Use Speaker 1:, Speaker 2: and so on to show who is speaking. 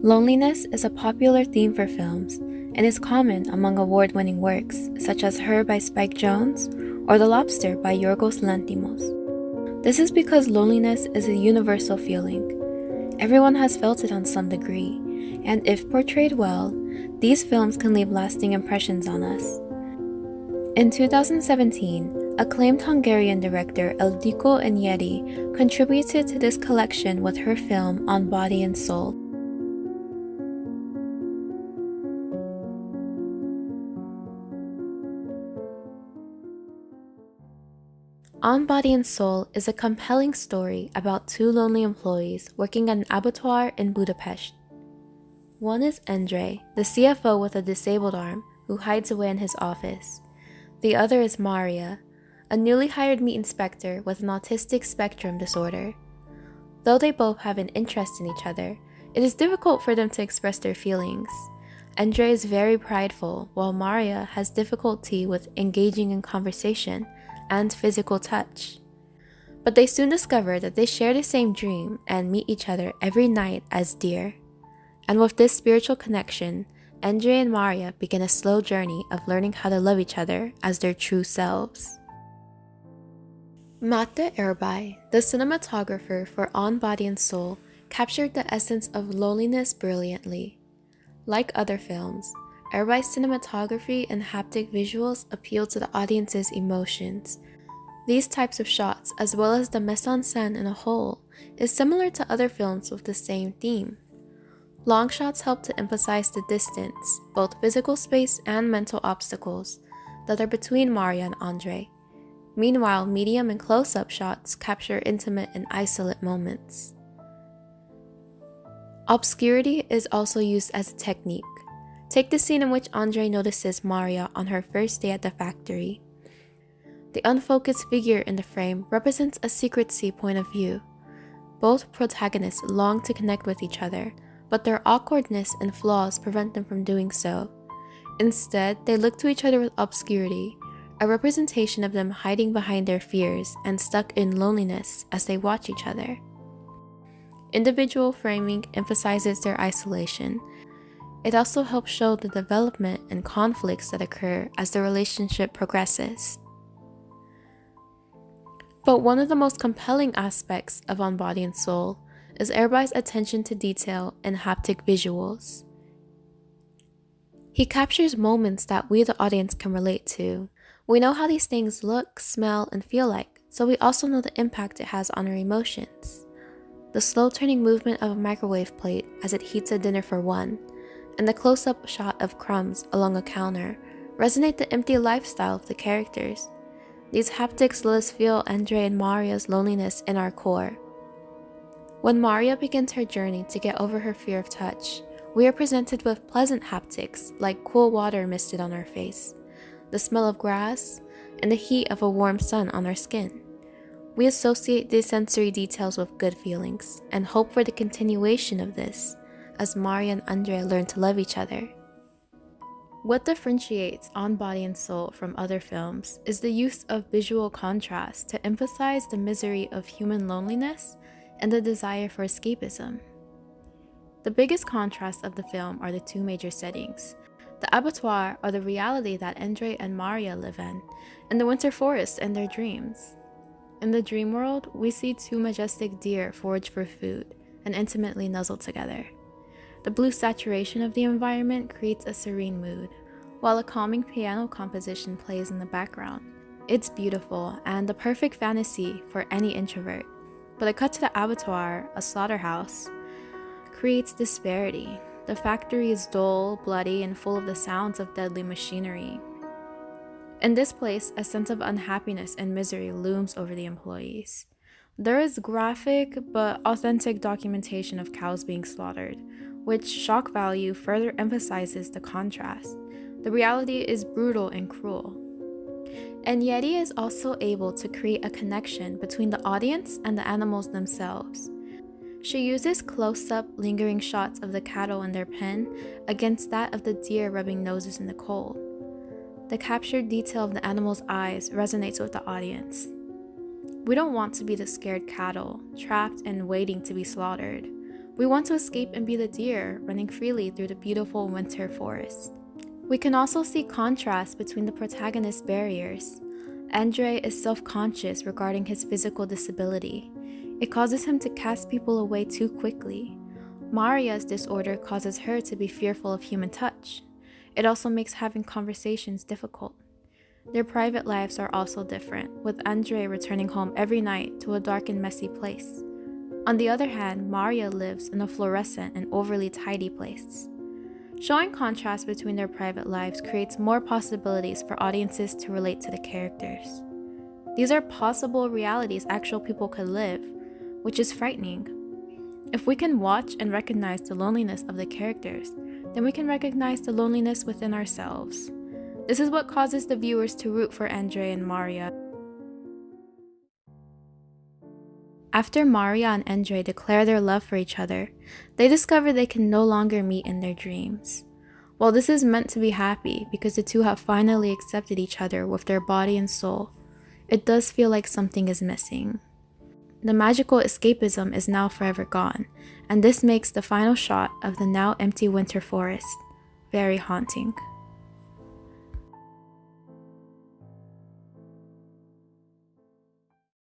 Speaker 1: Loneliness is a popular theme for films and is common among award-winning works such as Her by Spike Jonze or The Lobster by Yorgos Lanthimos. This is because loneliness is a universal feeling. Everyone has felt it on some degree, and if portrayed well, these films can leave lasting impressions on us. In 2017, acclaimed Hungarian director Ildikó Enyedi contributed to this collection with her film On Body and Soul. On Body and Soul is a compelling story about two lonely employees working at an abattoir in Budapest. One is Endre, the CFO with a disabled arm who hides away in his office. The other is Mária, a newly hired meat inspector with an autistic spectrum disorder. Though they both have an interest in each other, it is difficult for them to express their feelings. Endre is very prideful, while Mária has difficulty with engaging in conversation and physical touch. But they soon discover that they share the same dream and meet each other every night as deer. And with this spiritual connection, Endre and Mária begin a slow journey of learning how to love each other as their true selves. Máté Erbay, the cinematographer for On Body and Soul, captured the essence of loneliness brilliantly. Like other films, Erbay's cinematography and haptic visuals appeal to the audience's emotions. These types of shots, as well as the mise-en-scène in a whole, is similar to other films with the same theme. Long shots help to emphasize the distance, both physical space and mental obstacles, that are between Mária and Endre. Meanwhile, medium and close-up shots capture intimate and isolate moments. Obscurity is also used as a technique. Take the scene in which Endre notices Mária on her first day at the factory. The unfocused figure in the frame represents a secrecy point of view. Both protagonists long to connect with each other, but their awkwardness and flaws prevent them from doing so. Instead, they look to each other with obscurity, a representation of them hiding behind their fears and stuck in loneliness as they watch each other. Individual framing emphasizes their isolation. It also helps show the development and conflicts that occur as the relationship progresses. But one of the most compelling aspects of On Body and Soul is Erbay's attention to detail and haptic visuals. He captures moments that we, the audience, can relate to. We know how these things look, smell, and feel like, so we also know the impact it has on our emotions. The slow turning movement of a microwave plate as it heats a dinner for one, and the close-up shot of crumbs along a counter resonate the empty lifestyle of the characters. These haptics let us feel Endre and Mária's loneliness in our core. When Mária begins her journey to get over her fear of touch, we are presented with pleasant haptics like cool water misted on our face, the smell of grass, and the heat of a warm sun on our skin. We associate these sensory details with good feelings and hope for the continuation of this as Mária and Endre learn to love each other. What differentiates On Body and Soul from other films is the use of visual contrast to emphasize the misery of human loneliness and the desire for escapism. The biggest contrasts of the film are the two major settings: the abattoir, or the reality that Endre and Mária live in, and the winter forest and their dreams. In the dream world, we see two majestic deer forage for food and intimately nuzzle together. The blue saturation of the environment creates a serene mood, while a calming piano composition plays in the background. It's beautiful and the perfect fantasy for any introvert. But a cut to the abattoir, a slaughterhouse, creates disparity. The factory is dull, bloody, and full of the sounds of deadly machinery. In this place, a sense of unhappiness and misery looms over the employees. There is graphic but authentic documentation of cows being slaughtered, which shock value further emphasizes the contrast. The reality is brutal and cruel. Enyedi is also able to create a connection between the audience and the animals themselves. She uses close-up, lingering shots of the cattle in their pen against that of the deer rubbing noses in the cold. The captured detail of the animal's eyes resonates with the audience. We don't want to be the scared cattle, trapped and waiting to be slaughtered. We want to escape and be the deer running freely through the beautiful winter forest. We can also see contrast between the protagonist's barriers. Endre is self-conscious regarding his physical disability. It causes him to cast people away too quickly. Maria's disorder causes her to be fearful of human touch. It also makes having conversations difficult. Their private lives are also different, with Endre returning home every night to a dark and messy place. On the other hand, Mária lives in a fluorescent and overly tidy place. Showing contrast between their private lives creates more possibilities for audiences to relate to the characters. These are possible realities actual people could live, which is frightening. If we can watch and recognize the loneliness of the characters, then we can recognize the loneliness within ourselves. This is what causes the viewers to root for Endre and Mária. After Mária and Endre declare their love for each other, they discover they can no longer meet in their dreams. While this is meant to be happy because the two have finally accepted each other with their body and soul, it does feel like something is missing. The magical escapism is now forever gone, and this makes the final shot of the now empty winter forest very haunting.